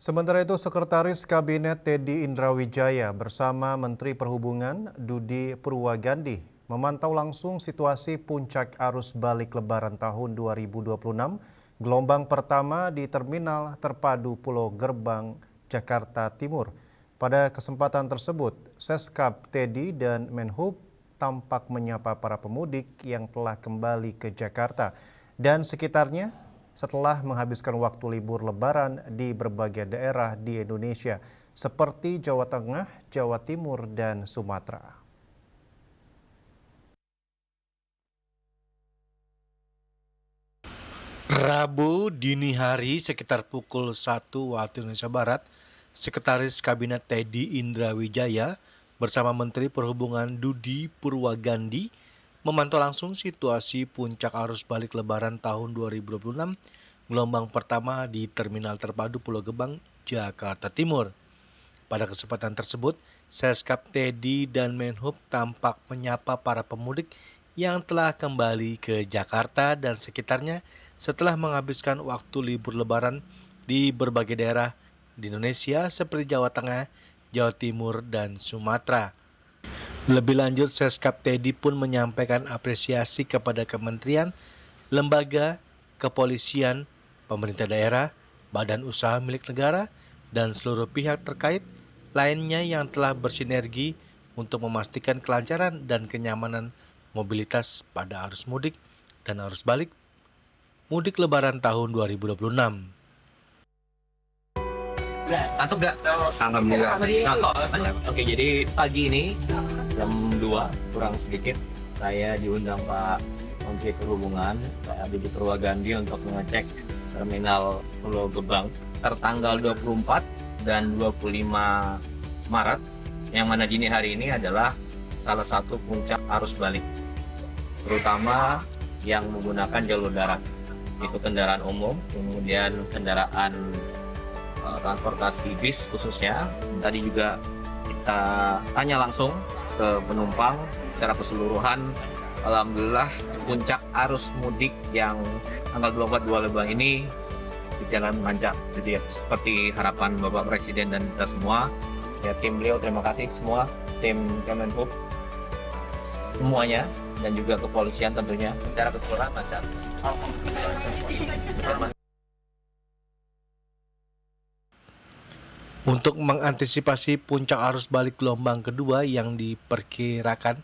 Sementara itu, Sekretaris Kabinet Teddy Indrawijaya bersama Menteri Perhubungan Dudi Purwagandi memantau langsung situasi puncak arus balik Lebaran tahun 2026, gelombang pertama di Terminal Terpadu Pulau Gerbang, Jakarta Timur. Pada kesempatan tersebut, Seskap Teddy dan Menhub tampak menyapa para pemudik yang telah kembali ke Jakarta dan sekitarnya setelah menghabiskan waktu libur Lebaran di berbagai daerah di Indonesia seperti Jawa Tengah, Jawa Timur, dan Sumatera. Rabu dini hari sekitar pukul 1 waktu Indonesia Barat, Sekretaris Kabinet Teddy Indrawijaya bersama Menteri Perhubungan Dudi Purwagandi memantau langsung situasi puncak arus balik Lebaran tahun 2026 gelombang pertama di Terminal Terpadu Pulau Gebang, Jakarta Timur. Pada kesempatan tersebut, Seskap Teddy dan Menhub tampak menyapa para pemudik yang telah kembali ke Jakarta dan sekitarnya setelah menghabiskan waktu libur Lebaran di berbagai daerah di Indonesia seperti Jawa Tengah, Jawa Timur, dan Sumatera. Lebih lanjut, Seskap Teddy pun menyampaikan apresiasi kepada kementerian, lembaga, kepolisian, pemerintah daerah, badan usaha milik negara, dan seluruh pihak terkait lainnya yang telah bersinergi untuk memastikan kelancaran dan kenyamanan mobilitas pada arus mudik dan arus balik mudik Lebaran tahun 2026. Ngantuk nggak? Alhamdulillah. Oke, jadi pagi ini jam 2 kurang sedikit saya diundang Pak Menteri Perhubungan Pak Dudi Purwagandi untuk mengecek terminal Pulau Gebang tertanggal 24 dan 25 Maret, yang mana dini hari ini adalah salah satu puncak arus balik, terutama yang menggunakan jalur darat, itu kendaraan umum, kemudian kendaraan transportasi bis khususnya. Tadi juga kita tanya langsung ke penumpang secara keseluruhan. Alhamdulillah puncak arus mudik yang tanggal 24 2 Lebang ini berjalan lancar. Jadi seperti harapan Bapak Presiden dan kita semua. Ya, tim beliau terima kasih semua, tim Kemenhub semuanya, dan juga kepolisian tentunya secara keseluruhan lancar. Untuk mengantisipasi puncak arus balik gelombang kedua yang diperkirakan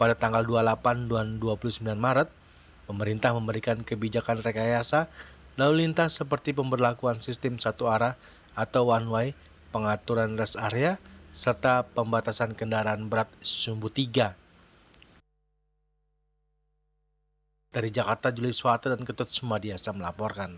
pada tanggal 28 dan 29 Maret, pemerintah memberikan kebijakan rekayasa lalu lintas seperti pemberlakuan sistem satu arah atau one way, pengaturan rest area, serta pembatasan kendaraan berat sumbu 3. Dari Jakarta, Juli Suwata dan Ketut Sumadiasa melaporkan.